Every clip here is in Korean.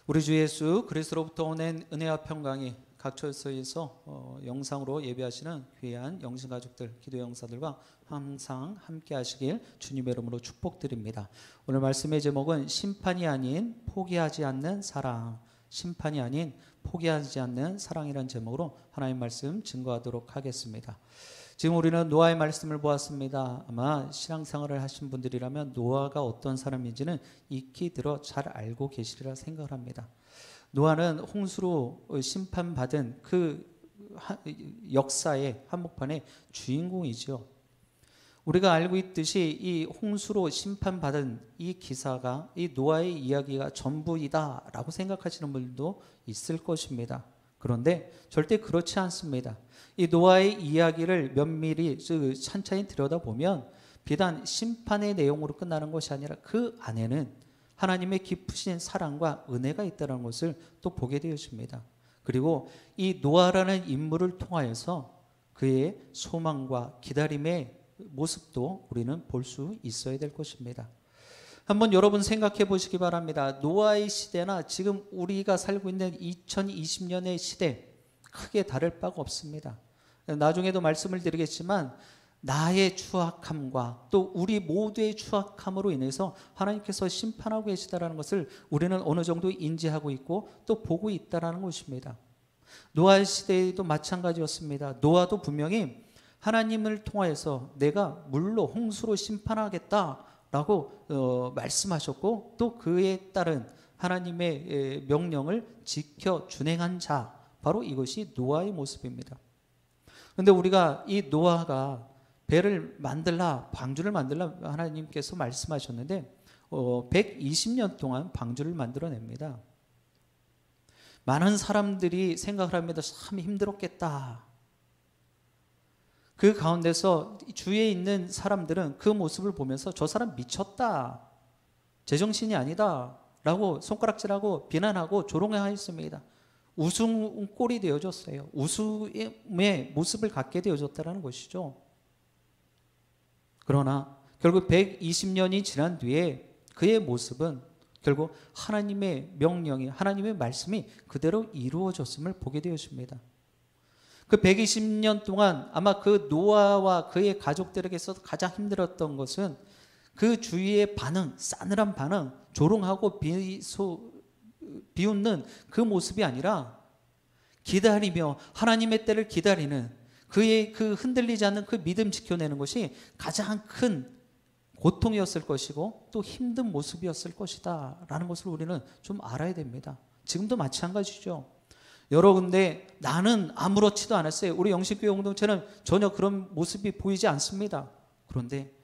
우리 주 예수 그리스도로부터 오는 은혜와 평강이 각 처소에서 영상으로 예배하시는 귀한 영신가족들, 기도 영사들과 항상 함께 하시길 주님의 이름으로 축복드립니다. 오늘 말씀의 제목은 심판이 아닌 포기하지 않는 사랑, 심판이 아닌 포기하지 않는 사랑이라는 제목으로 하나님 말씀 증거하도록 하겠습니다. 지금 우리는 노아의 말씀을 보았습니다. 아마 신앙생활을 하신 분들이라면 노아가 어떤 사람인지는 익히 들어 잘 알고 계시리라 생각을 합니다. 노아는 홍수로 심판받은 그 역사의 한복판의 주인공이죠. 우리가 알고 있듯이 이 홍수로 심판받은 이 기사가 이 노아의 이야기가 전부이다 라고 생각하시는 분들도 있을 것입니다. 그런데 절대 그렇지 않습니다. 이 노아의 이야기를 면밀히 찬찬히 들여다보면 비단 심판의 내용으로 끝나는 것이 아니라 그 안에는 하나님의 깊으신 사랑과 은혜가 있다는 것을 또 보게 되어집니다. 그리고 이 노아라는 인물을 통하여서 그의 소망과 기다림의 모습도 우리는 볼 수 있어야 될 것입니다. 한번 여러분 생각해 보시기 바랍니다. 노아의 시대나 지금 우리가 살고 있는 2020년의 시대 크게 다를 바가 없습니다. 나중에도 말씀을 드리겠지만 나의 추악함과 또 우리 모두의 추악함으로 인해서 하나님께서 심판하고 계시다는 것을 우리는 어느 정도 인지하고 있고 또 보고 있다는 것입니다. 노아의 시대에도 마찬가지였습니다. 노아도 분명히 하나님을 통하여서 내가 물로 홍수로 심판하겠다라고 말씀하셨고 또 그에 따른 하나님의 명령을 지켜 준행한 자, 바로 이것이 노아의 모습입니다. 그런데 우리가 이 노아가 배를 만들라, 방주를 만들라 하나님께서 말씀하셨는데 120년 동안 방주를 만들어냅니다. 많은 사람들이 생각을 합니다. 참 힘들었겠다. 그 가운데서 주위에 있는 사람들은 그 모습을 보면서 저 사람 미쳤다, 제정신이 아니다 라고 손가락질하고 비난하고 조롱하였습니다. 웃음꼴이 되어졌어요. 웃음의 모습을 갖게 되어졌다는 것이죠. 그러나 결국 120년이 지난 뒤에 그의 모습은 결국 하나님의 명령이, 하나님의 말씀이 그대로 이루어졌음을 보게 되어집니다. 그 120년 동안 아마 그 노아와 그의 가족들에게 있어서 가장 힘들었던 것은 그 주위의 반응, 싸늘한 반응, 조롱하고 비웃는 그 모습이 아니라 기다리며 하나님의 때를 기다리는 그의 그 흔들리지 않는 그 믿음 지켜내는 것이 가장 큰 고통이었을 것이고 또 힘든 모습이었을 것이다 라는 것을 우리는 좀 알아야 됩니다. 지금도 마찬가지죠. 여러 군데 나는 아무렇지도 않았어요. 우리 영식교회 공동체는 전혀 그런 모습이 보이지 않습니다. 그런데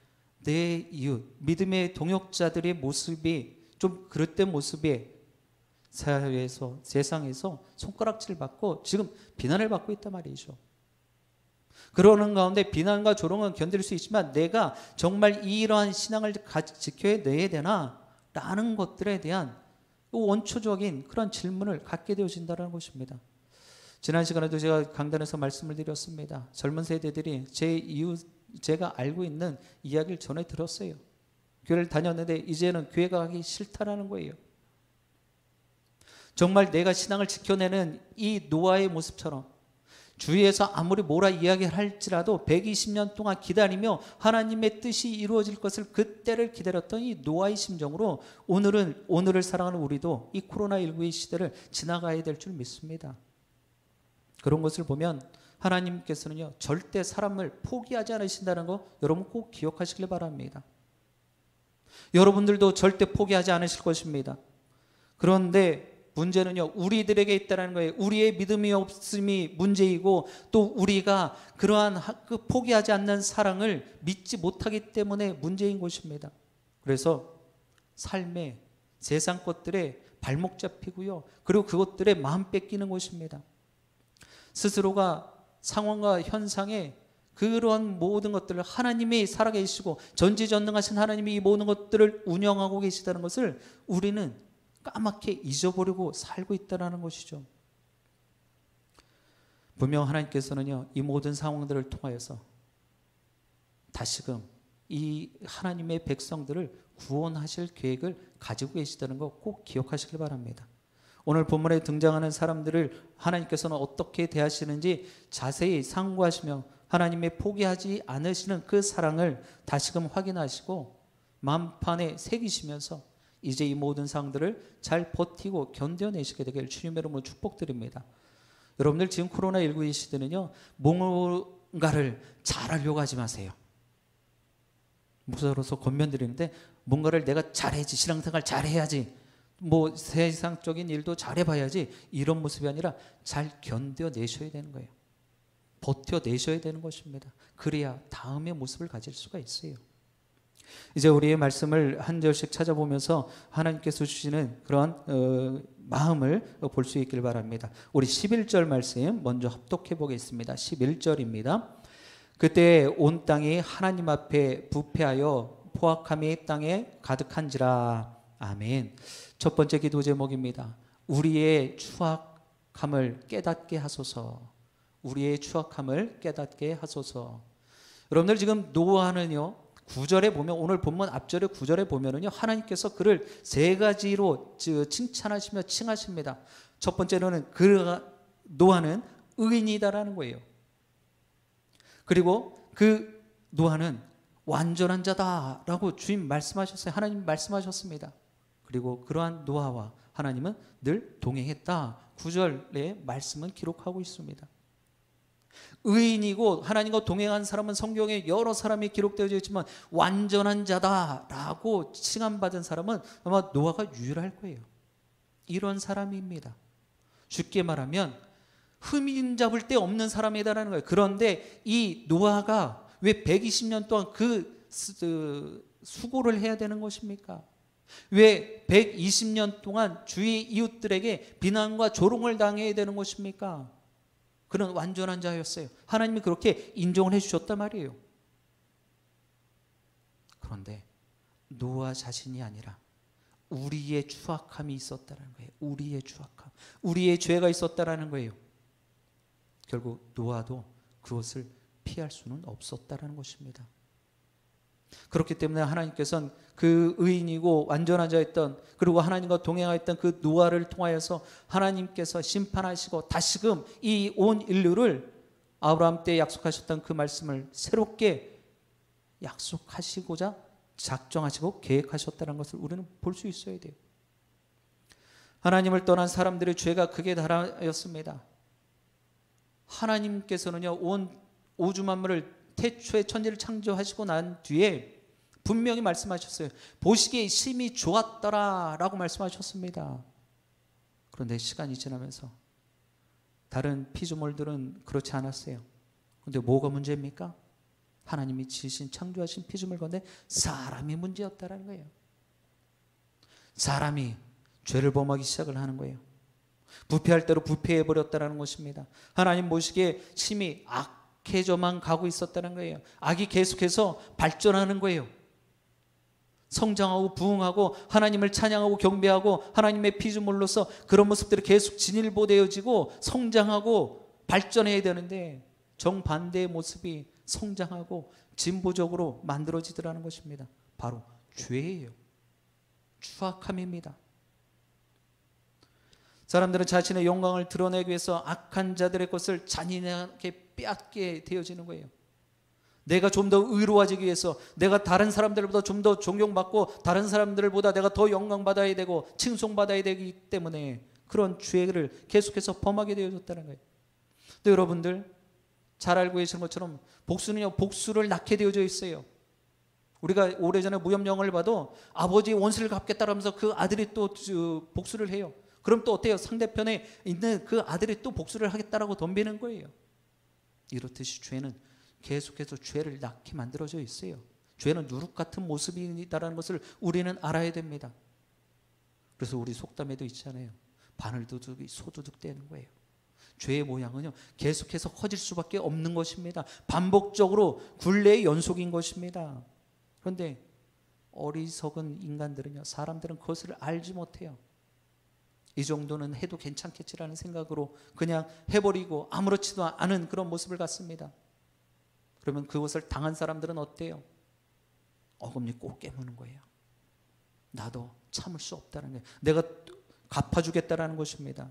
내 이웃, 믿음의 동역자들의 모습이 좀 그릇된 모습에 사회에서, 세상에서 손가락질 받고 지금 비난을 받고 있단 말이죠. 그러는 가운데 비난과 조롱은 견딜 수 있지만 내가 정말 이러한 신앙을 지켜내야 되나? 라는 것들에 대한 원초적인 그런 질문을 갖게 되어진다는 것입니다. 지난 시간에도 제가 강단에서 말씀을 드렸습니다. 젊은 세대들이 제 이웃, 제가 알고 있는 이야기를 전해 들었어요. 교회를 다녔는데 이제는 교회 가기 싫다라는 거예요. 정말 내가 신앙을 지켜내는 이 노아의 모습처럼 주위에서 아무리 뭐라 이야기를 할지라도 120년 동안 기다리며 하나님의 뜻이 이루어질 것을 그때를 기다렸던 이 노아의 심정으로 오늘을 살아가는 우리도 이 코로나19의 시대를 지나가야 될 줄 믿습니다. 그런 것을 보면 하나님께서는요 절대 사람을 포기하지 않으신다는 거 여러분 꼭 기억하시길 바랍니다. 여러분들도 절대 포기하지 않으실 것입니다. 그런데 문제는요 우리들에게 있다는 거예요. 우리의 믿음이 없음이 문제이고 또 우리가 그러한 그 포기하지 않는 사랑을 믿지 못하기 때문에 문제인 것입니다. 그래서 삶의 세상 것들에 발목 잡히고요 그리고 그것들에 마음 뺏기는 것입니다. 스스로가 상황과 현상에 그런 모든 것들을 하나님이 살아계시고 전지전능하신 하나님이 이 모든 것들을 운영하고 계시다는 것을 우리는 까맣게 잊어버리고 살고 있다는 것이죠. 분명 하나님께서는요 이 모든 상황들을 통하여서 다시금 이 하나님의 백성들을 구원하실 계획을 가지고 계시다는 거 꼭 기억하시길 바랍니다. 오늘 본문에 등장하는 사람들을 하나님께서는 어떻게 대하시는지 자세히 상고하시며 하나님의 포기하지 않으시는 그 사랑을 다시금 확인하시고 마음판에 새기시면서 이제 이 모든 상황들을 잘 버티고 견뎌내시게 되길 주님의 이름으로 축복드립니다. 여러분들 지금 코로나19 이 시대는요, 뭔가를 잘하려고 하지 마세요. 목사로서 권면드리는데 뭔가를 내가 잘해야지, 신앙생활 잘해야지, 뭐 세상적인 일도 잘해봐야지, 이런 모습이 아니라 잘 견뎌내셔야 되는 거예요. 버텨내셔야 되는 것입니다. 그래야 다음의 모습을 가질 수가 있어요. 이제 우리의 말씀을 한 절씩 찾아보면서 하나님께서 주시는 그런 마음을 볼 수 있길 바랍니다. 우리 11절 말씀 먼저 합독해 보겠습니다. 11절입니다. 그때 온 땅이 하나님 앞에 부패하여 포악함이 땅에 가득한지라. 아멘. 첫 번째 기도 제목입니다. 우리의 추악함을 깨닫게 하소서. 우리의 추악함을 깨닫게 하소서. 여러분들 지금 노아는요, 9절에 보면, 오늘 본문 앞절에 9절에 보면은요, 하나님께서 그를 세 가지로 칭찬하시며 칭하십니다. 첫 번째로는 노아는 의인이다라는 거예요. 그리고 그 노아는 완전한 자다라고 주님 말씀하셨어요. 하나님 말씀하셨습니다. 그리고 그러한 노아와 하나님은 늘 동행했다. 9절의 말씀은 기록하고 있습니다. 의인이고 하나님과 동행한 사람은 성경에 여러 사람이 기록되어 있지만 완전한 자다라고 칭함받은 사람은 아마 노아가 유일할 거예요. 이런 사람입니다. 쉽게 말하면 흠인 잡을 데 없는 사람이다라는 거예요. 그런데 이 노아가 왜 120년 동안 그 수고를 해야 되는 것입니까? 왜 120년 동안 주위 이웃들에게 비난과 조롱을 당해야 되는 것입니까? 그는 완전한 자였어요. 하나님이 그렇게 인정을 해주셨단 말이에요. 그런데 노아 자신이 아니라 우리의 추악함이 있었다는 거예요. 우리의 추악함, 우리의 죄가 있었다는 거예요. 결국 노아도 그것을 피할 수는 없었다는 것입니다. 그렇기 때문에 하나님께서는 그 의인이고 완전한 자였던, 그리고 하나님과 동행하였던 그 노아를 통하여서 하나님께서 심판하시고 다시금 이 온 인류를 아브라함 때 약속하셨던 그 말씀을 새롭게 약속하시고자 작정하시고 계획하셨다는 것을 우리는 볼 수 있어야 돼요. 하나님을 떠난 사람들의 죄가 크게 달하였습니다. 하나님께서는요, 온 우주 만물을 태초에 천지를 창조하시고 난 뒤에 분명히 말씀하셨어요. 보시기에 심히 좋았더라 라고 말씀하셨습니다. 그런데 시간이 지나면서 다른 피조물들은 그렇지 않았어요. 그런데 뭐가 문제입니까? 하나님이 지으신 창조하신 피조물 가운데 사람이 문제였다는 거예요. 사람이 죄를 범하기 시작을 하는 거예요. 부패할 대로 부패해버렸다는 것입니다. 하나님 보시기에 심히 악해져만 가고 있었다는 거예요. 악이 계속해서 발전하는 거예요. 성장하고 부흥하고 하나님을 찬양하고 경배하고 하나님의 피조물로서 그런 모습들이 계속 진일보되어지고 성장하고 발전해야 되는데 정반대의 모습이 성장하고 진보적으로 만들어지더라는 것입니다. 바로 죄예요. 추악함입니다. 사람들은 자신의 영광을 드러내기 위해서 악한 자들의 것을 잔인하게 빼앗게 되어지는 거예요. 내가 좀 더 의로워지기 위해서, 내가 다른 사람들보다 좀 더 존경받고 다른 사람들보다 내가 더 영광받아야 되고 칭송받아야 되기 때문에 그런 죄를 계속해서 범하게 되어졌다는 거예요. 근데 여러분들 잘 알고 계시는 것처럼 복수는요, 복수를 낳게 되어져 있어요. 우리가 오래전에 무협영화를 봐도 아버지 원수를 갚겠다라면서 그 아들이 또 복수를 해요. 그럼 또 어때요? 상대편에 있는 그 아들이 또 복수를 하겠다라고 덤비는 거예요. 이렇듯이 죄는 계속해서 죄를 낳게 만들어져 있어요. 죄는 누룩 같은 모습이다라는 것을 우리는 알아야 됩니다. 그래서 우리 속담에도 있잖아요. 바늘도둑이 소도둑 되는 거예요. 죄의 모양은요, 계속해서 커질 수밖에 없는 것입니다. 반복적으로 굴레의 연속인 것입니다. 그런데 어리석은 인간들은요, 사람들은 그것을 알지 못해요. 이 정도는 해도 괜찮겠지라는 생각으로 그냥 해버리고 아무렇지도 않은 그런 모습을 갖습니다. 그러면 그것을 당한 사람들은 어때요? 어금니 꼭 깨무는 거예요. 나도 참을 수 없다는 거예요. 내가 갚아주겠다라는 것입니다.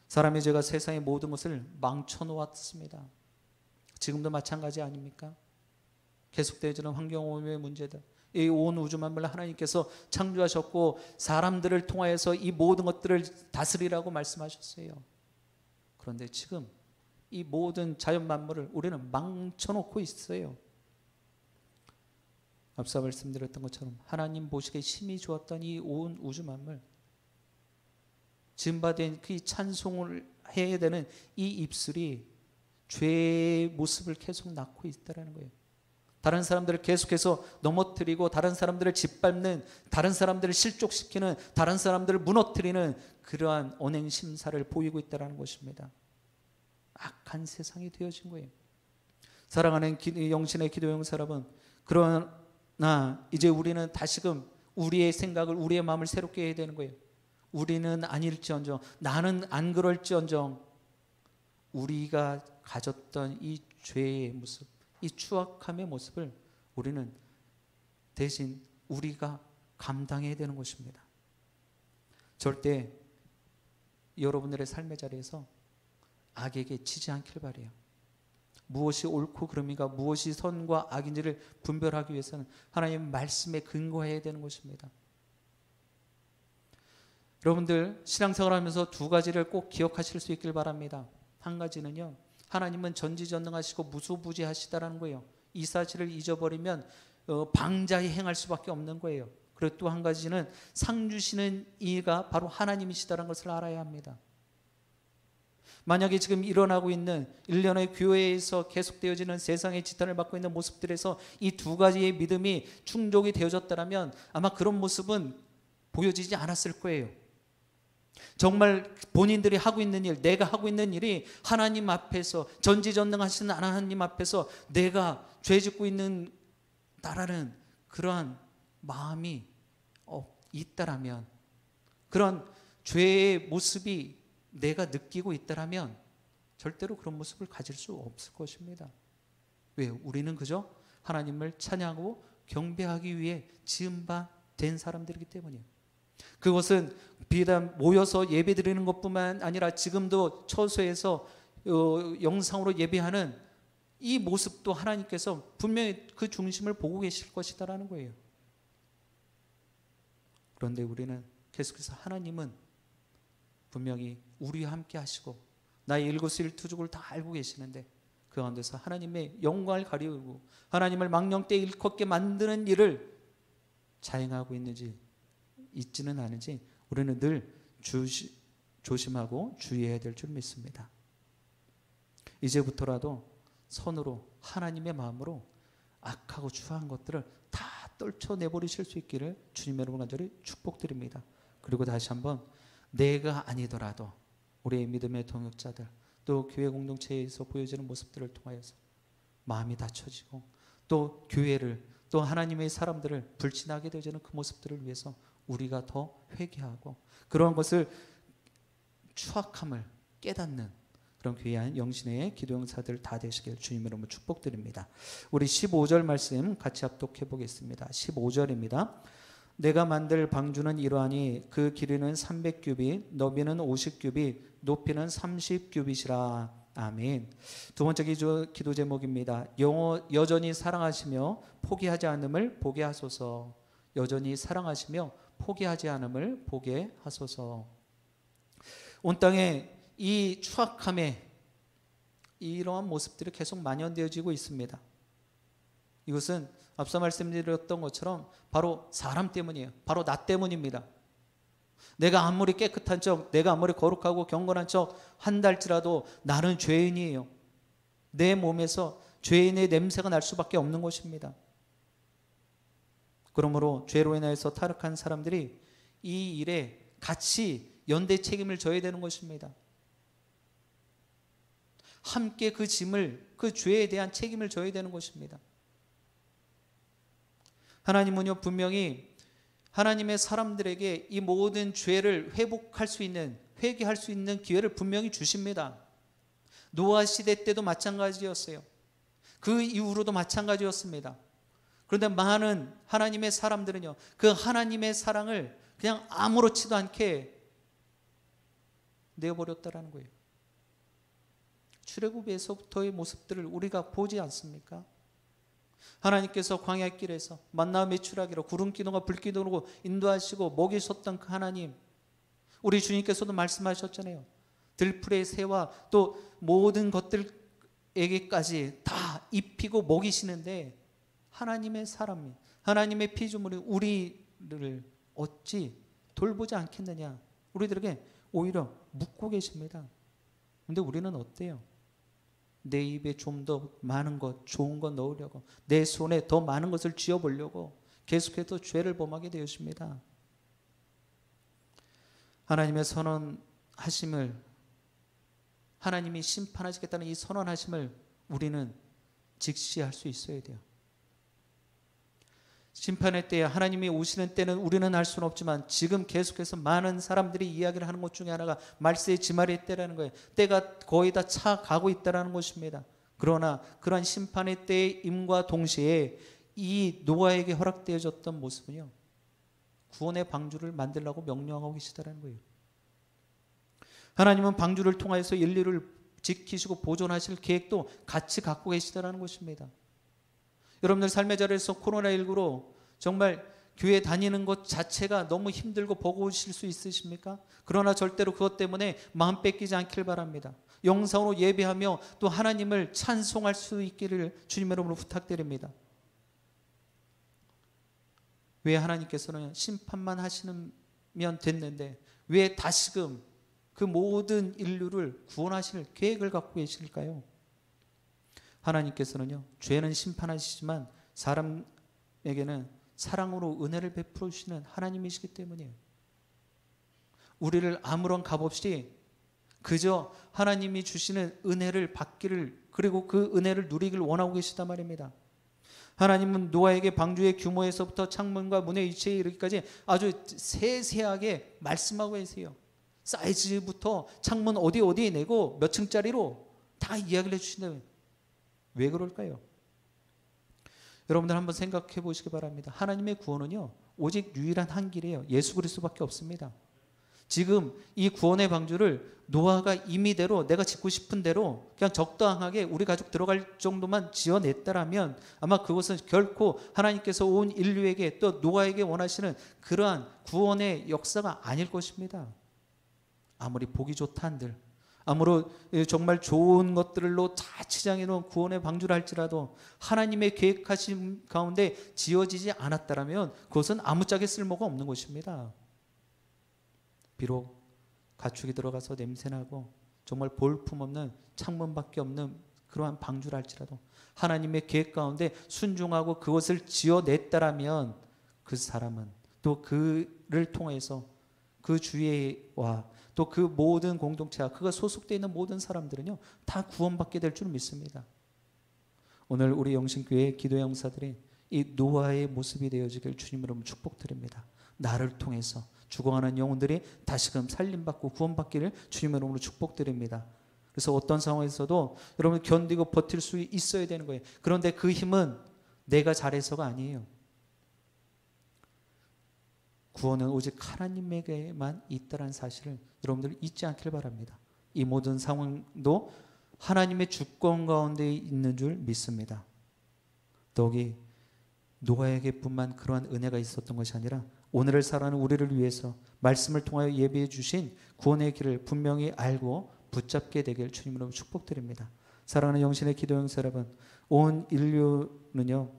사람의 죄가 세상의 모든 것을 망쳐놓았습니다. 지금도 마찬가지 아닙니까? 계속되어지는 환경오염의 문제들, 이 온 우주 만물을 하나님께서 창조하셨고 사람들을 통하여서 이 모든 것들을 다스리라고 말씀하셨어요. 그런데 지금 이 모든 자연 만물을 우리는 망쳐놓고 있어요. 앞서 말씀드렸던 것처럼 하나님 보시기에 심히 좋았던 이 온 우주 만물, 지음받은 그 찬송을 해야 되는 이 입술이 죄의 모습을 계속 낳고 있다는 거예요. 다른 사람들을 계속해서 넘어뜨리고 다른 사람들을 짓밟는, 다른 사람들을 실족시키는, 다른 사람들을 무너뜨리는 그러한 언행 심사를 보이고 있다는 것입니다. 악한 세상이 되어진 거예요. 사랑하는 영신의 기도용 사람은, 그러나 이제 우리는 다시금 우리의 생각을, 우리의 마음을 새롭게 해야 되는 거예요. 우리는 아닐지언정, 나는 안 그럴지언정, 우리가 가졌던 이 죄의 모습, 이 추악함의 모습을 우리는 대신 우리가 감당해야 되는 것입니다. 절대 여러분들의 삶의 자리에서 악에게 지지 않길 바라요. 무엇이 옳고 그름인가, 무엇이 선과 악인지를 분별하기 위해서는 하나님의 말씀에 근거해야 되는 것입니다. 여러분들 신앙생활 하면서 두 가지를 꼭 기억하실 수 있길 바랍니다. 한 가지는요, 하나님은 전지전능하시고 무소부지하시다라는 거예요. 이 사실을 잊어버리면 방자히 행할 수밖에 없는 거예요. 그리고 또 한 가지는 상 주시는 이가 바로 하나님이시다는 것을 알아야 합니다. 만약에 지금 일어나고 있는 일련의 교회에서 계속되어지는 세상의 지탄을 받고 있는 모습들에서 이 두 가지의 믿음이 충족이 되어졌다면 아마 그런 모습은 보여지지 않았을 거예요. 정말 본인들이 하고 있는 일, 내가 하고 있는 일이 하나님 앞에서, 전지전능하신 하나님 앞에서 내가 죄 짓고 있는 나라는 그러한 마음이 있다라면, 그런 죄의 모습이 내가 느끼고 있다라면 절대로 그런 모습을 가질 수 없을 것입니다. 왜요? 우리는 그저 하나님을 찬양하고 경배하기 위해 지음받은 사람들이기 때문이에요. 그것은 비단 모여서 예배드리는 것뿐만 아니라 지금도 처소에서 영상으로 예배하는 이 모습도 하나님께서 분명히 그 중심을 보고 계실 것이다라는 거예요. 그런데 우리는 계속해서 하나님은 분명히 우리와 함께 하시고 나의 일거수일투족을 다 알고 계시는데 그 가운데서 하나님의 영광을 가리우고 하나님을 망령때 일컫게 만드는 일을 자행하고 있는지 있지는 않은지 우리는 늘 조심하고 주의해야 될 줄 믿습니다. 이제부터라도 선으로 하나님의 마음으로 악하고 추한 것들을 다 떨쳐내버리실 수 있기를 주님의 이름으로 간절히 축복드립니다. 그리고 다시 한번 내가 아니더라도 우리의 믿음의 동역자들, 또 교회 공동체에서 보여지는 모습들을 통하여서 마음이 다쳐지고 또 교회를, 또 하나님의 사람들을 불신하게 되어지는 그 모습들을 위해서 우리가 더 회개하고 그러한 것을, 추악함을 깨닫는 그런 귀한 영신의 기도용사들 다 되시길 주님의 이름으로 축복드립니다. 우리 15절 말씀 같이 합독해 보겠습니다. 15절입니다. 내가 만들 방주는 이러하니 그 길이는 300규빗, 너비는 50규빗, 높이는 30규빗이라. 아멘. 두 번째 기도 제목입니다. 여전히 사랑하시며 포기하지 않음을 보게 하소서. 여전히 사랑하시며 포기하지 않음을 보게 하소서. 온 땅에 이 추악함의 이러한 모습들이 계속 만연되어지고 있습니다. 이것은 앞서 말씀드렸던 것처럼 바로 사람 때문이에요. 바로 나 때문입니다. 내가 아무리 깨끗한 척, 내가 아무리 거룩하고 경건한 척 한다 할지라도 나는 죄인이에요. 내 몸에서 죄인의 냄새가 날 수밖에 없는 것입니다. 그러므로 죄로 인해서 타락한 사람들이 이 일에 같이 연대 책임을 져야 되는 것입니다. 함께 그 짐을, 그 죄에 대한 책임을 져야 되는 것입니다. 하나님은요, 분명히 하나님의 사람들에게 이 모든 죄를 회복할 수 있는, 회개할 수 있는 기회를 분명히 주십니다. 노아 시대 때도 마찬가지였어요. 그 이후로도 마찬가지였습니다. 그런데 많은 하나님의 사람들은요, 그 하나님의 사랑을 그냥 아무렇지도 않게 내어버렸다라는 거예요. 출애굽에서부터의 모습들을 우리가 보지 않습니까? 하나님께서 광야 길에서 만나 매출하기로 구름 기둥과 불 기둥으로 인도하시고 먹이셨던 그 하나님, 우리 주님께서도 말씀하셨잖아요. 들풀의 새와 또 모든 것들에게까지 다 입히고 먹이시는데 하나님의 사람이, 하나님의 피조물이 우리를 어찌 돌보지 않겠느냐, 우리들에게 오히려 묻고 계십니다. 근데 우리는 어때요? 내 입에 좀 더 많은 것, 좋은 것 넣으려고, 내 손에 더 많은 것을 쥐어보려고 계속해서 죄를 범하게 되었습니다. 하나님의 선언하심을, 하나님이 심판하시겠다는 이 선언하심을 우리는 직시할 수 있어야 돼요. 심판의 때에, 하나님이 오시는 때는 우리는 알 수는 없지만 지금 계속해서 많은 사람들이 이야기를 하는 것 중에 하나가 말세의 지말의 때라는 거예요. 때가 거의 다 차가고 있다는 것입니다. 그러나 그러한 심판의 때의 임과 동시에 이 노아에게 허락되어졌던 모습은요, 구원의 방주를 만들라고 명령하고 계시다는 거예요. 하나님은 방주를 통하여서 인류를 지키시고 보존하실 계획도 같이 갖고 계시다는 것입니다. 여러분들 삶의 자리에서 코로나19로 정말 교회 다니는 것 자체가 너무 힘들고 버거우실 수 있으십니까? 그러나 절대로 그것 때문에 마음 뺏기지 않길 바랍니다. 영상으로 예배하며 또 하나님을 찬송할 수 있기를 주님의 이름으로 부탁드립니다. 왜 하나님께서는 심판만 하시면 됐는데 왜 다시금 그 모든 인류를 구원하실 계획을 갖고 계실까요? 하나님께서는요, 죄는 심판하시지만 사람에게는 사랑으로 은혜를 베풀어 주시는 하나님이시기 때문이에요. 우리를 아무런 값 없이 그저 하나님이 주시는 은혜를 받기를, 그리고 그 은혜를 누리길 원하고 계시단 말입니다. 하나님은 노아에게 방주의 규모에서부터 창문과 문의 위치에 이르기까지 아주 세세하게 말씀하고 계세요. 사이즈부터 창문 어디에 내고 몇 층짜리로 다 이야기를 해주신다면 왜 그럴까요? 여러분들 한번 생각해 보시기 바랍니다. 하나님의 구원은요, 오직 유일한 한 길이에요. 예수 그리스도밖에 없습니다. 지금 이 구원의 방주를 노아가 임의대로 내가 짓고 싶은 대로 그냥 적당하게 우리 가족 들어갈 정도만 지어냈다라면 아마 그것은 결코 하나님께서 온 인류에게 또 노아에게 원하시는 그러한 구원의 역사가 아닐 것입니다. 아무리 보기 좋다 한들, 아무로 정말 좋은 것들로 다 치장해 놓은 구원의 방주를 할지라도 하나님의 계획하신 가운데 지어지지 않았다라면 그것은 아무짝에 쓸모가 없는 것입니다. 비록 가축이 들어가서 냄새나고 정말 볼품없는 창문밖에 없는 그러한 방주를 할지라도 하나님의 계획 가운데 순종하고 그것을 지어냈다라면 그 사람은 또 그를 통해서 그 주위와 또 그 모든 공동체와 그가 소속되어 있는 모든 사람들은요, 다 구원받게 될 줄 믿습니다. 오늘 우리 영신교회 기도 영사들이 이 노아의 모습이 되어지길 주님으로 축복드립니다. 나를 통해서 죽어가는 영혼들이 다시금 살림받고 구원받기를 주님의 이름으로 축복드립니다. 그래서 어떤 상황에서도 여러분 견디고 버틸 수 있어야 되는 거예요. 그런데 그 힘은 내가 잘해서가 아니에요. 구원은 오직 하나님에게만 있다는 사실을 여러분들 잊지 않길 바랍니다. 이 모든 상황도 하나님의 주권 가운데 있는 줄 믿습니다. 더욱이 노아에게뿐만 그러한 은혜가 있었던 것이 아니라 오늘을 살아가는 우리를 위해서 말씀을 통하여 예비해 주신 구원의 길을 분명히 알고 붙잡게 되길 주님으로 축복드립니다. 사랑하는 영신의 기도 영사 여러분, 온 인류는요,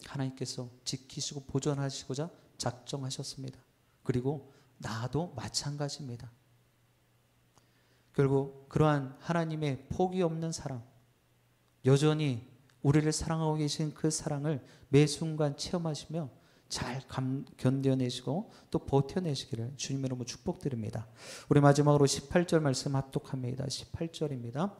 하나님께서 지키시고 보존하시고자 작정하셨습니다. 그리고 나도 마찬가지입니다. 결국 그러한 하나님의 포기 없는 사랑, 여전히 우리를 사랑하고 계신 그 사랑을 매 순간 체험하시며 잘 견뎌내시고 또 버텨내시기를 주님의 이름으로 축복드립니다. 우리 마지막으로 18절 말씀 합독합니다. 18절입니다.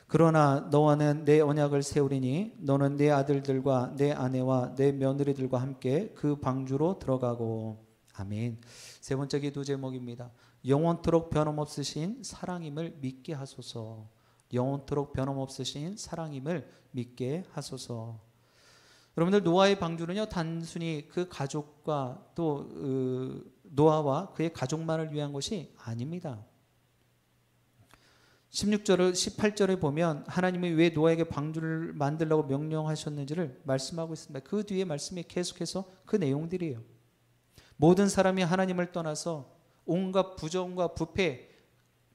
그러나 너와는 내 언약을 세우리니 너는 내 아들들과 내 아내와 내 며느리들과 함께 그 방주로 들어가고. 아멘. 세 번째 기도 제목입니다. 영원토록 변함없으신 사랑임을 믿게 하소서. 영원토록 변함없으신 사랑임을 믿게 하소서. 여러분들 노아의 방주는요 단순히 그 가족과 또 노아와 그의 가족만을 위한 것이 아닙니다. 16절을 18절에 보면 하나님이 왜 노아에게 방주를 만들라고 명령하셨는지를 말씀하고 있습니다. 그 뒤에 말씀이 계속해서 그 내용들이에요. 모든 사람이 하나님을 떠나서 온갖 부정과 부패,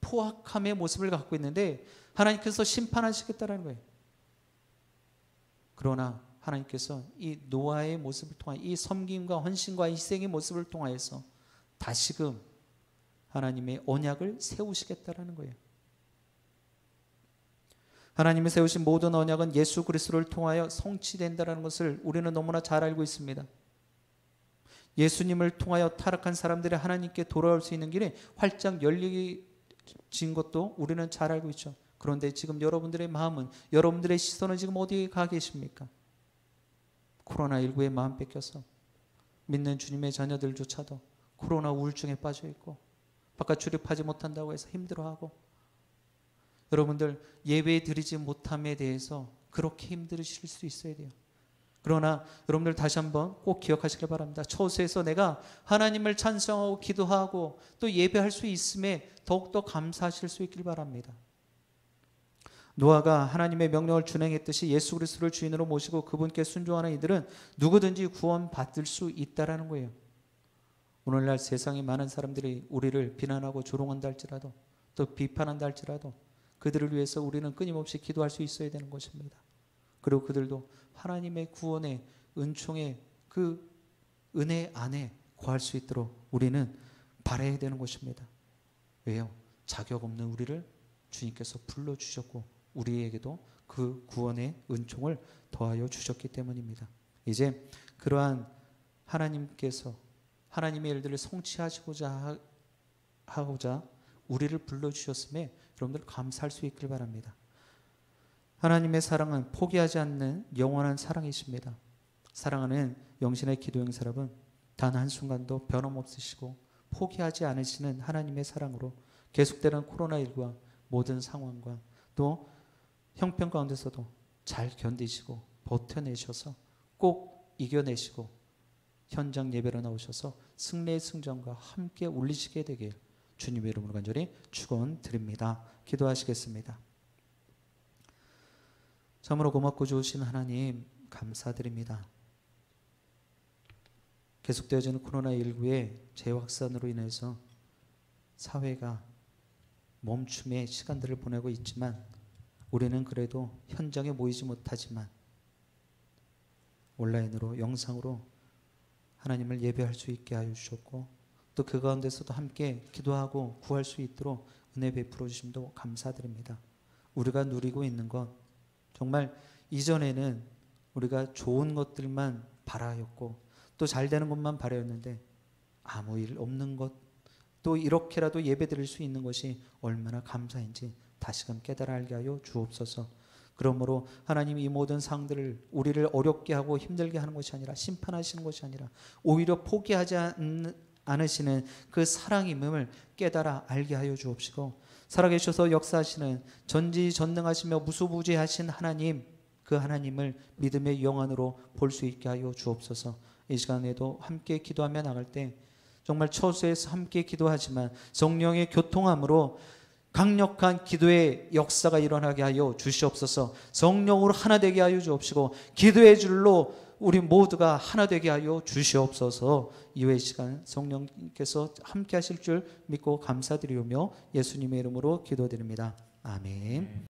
포악함의 모습을 갖고 있는데 하나님께서 심판하시겠다는 거예요. 그러나 하나님께서 이 노아의 모습을 통하여 이 섬김과 헌신과 희생의 모습을 통하여서 다시금 하나님의 언약을 세우시겠다는 거예요. 하나님이 세우신 모든 언약은 예수 그리스도를 통하여 성취된다는 것을 우리는 너무나 잘 알고 있습니다. 예수님을 통하여 타락한 사람들이 하나님께 돌아올 수 있는 길이 활짝 열리진 것도 우리는 잘 알고 있죠. 그런데 지금 여러분들의 마음은, 여러분들의 시선은 지금 어디에 가 계십니까? 코로나19에 마음 뺏겨서 믿는 주님의 자녀들조차도 코로나 우울증에 빠져 있고 바깥 출입하지 못한다고 해서 힘들어하고, 여러분들 예배 드리지 못함에 대해서 그렇게 힘들으실 수 있어야 돼요. 그러나 여러분들 다시 한번 꼭 기억하시길 바랍니다. 처소에서 내가 하나님을 찬송하고 기도하고 또 예배할 수 있음에 더욱더 감사하실 수 있길 바랍니다. 노아가 하나님의 명령을 준행했듯이 예수 그리스도를 주인으로 모시고 그분께 순종하는 이들은 누구든지 구원받을 수 있다는 거예요. 오늘날 세상에 많은 사람들이 우리를 비난하고 조롱한다 할지라도 또 비판한다 할지라도 그들을 위해서 우리는 끊임없이 기도할 수 있어야 되는 것입니다. 그리고 그들도 하나님의 구원의 은총의 그 은혜 안에 거할 수 있도록 우리는 바라야 되는 것입니다. 왜요? 자격 없는 우리를 주님께서 불러주셨고 우리에게도 그 구원의 은총을 더하여 주셨기 때문입니다. 이제 그러한 하나님께서 하나님의 일들을 성취하시고자 하고자 우리를 불러주셨음에 여러분들 감사할 수 있길 바랍니다. 하나님의 사랑은 포기하지 않는 영원한 사랑이십니다. 사랑하는 영신의 기도용 사람은 단 한순간도 변함없으시고 포기하지 않으시는 하나님의 사랑으로 계속되는 코로나19와 모든 상황과 또 형편 가운데서도 잘 견디시고 버텨내셔서 꼭 이겨내시고 현장 예배로 나오셔서 승리의 승전과 함께 올리시게 되길 주님의 이름으로 간절히 축원드립니다. 기도하시겠습니다. 참으로 고맙고 좋으신 하나님 감사드립니다. 계속되어지는 코로나19의 재확산으로 인해서 사회가 멈춤의 시간들을 보내고 있지만 우리는 그래도 현장에 모이지 못하지만 온라인으로 영상으로 하나님을 예배할 수 있게 하여 주셨고 또 그 가운데서도 함께 기도하고 구할 수 있도록 은혜 베풀어 주심도 감사드립니다. 우리가 누리고 있는 것 정말 이전에는 우리가 좋은 것들만 바라였고 또 잘 되는 것만 바라였는데 아무 일 없는 것 또 이렇게라도 예배 드릴 수 있는 것이 얼마나 감사인지 다시금 깨달아 알게 하여 주옵소서. 그러므로 하나님 이 모든 상들을 우리를 어렵게 하고 힘들게 하는 것이 아니라 심판하시는 것이 아니라 오히려 포기하지 않으시는 그 사랑임을 깨달아 알게 하여 주옵시고 살아계셔서 역사하시는 전지전능하시며 무소부재하신 하나님 그 하나님을 믿음의 영안으로 볼 수 있게 하여 주옵소서. 이 시간에도 함께 기도하며 나갈 때 정말 처소에서 함께 기도하지만 성령의 교통함으로 강력한 기도의 역사가 일어나게 하여 주시옵소서. 성령으로 하나 되게 하여 주옵시고 기도의 줄로 우리 모두가 하나 되게 하여 주시옵소서. 이후의 시간 성령께서 함께 하실 줄 믿고 감사드리오며 예수님의 이름으로 기도드립니다. 아멘.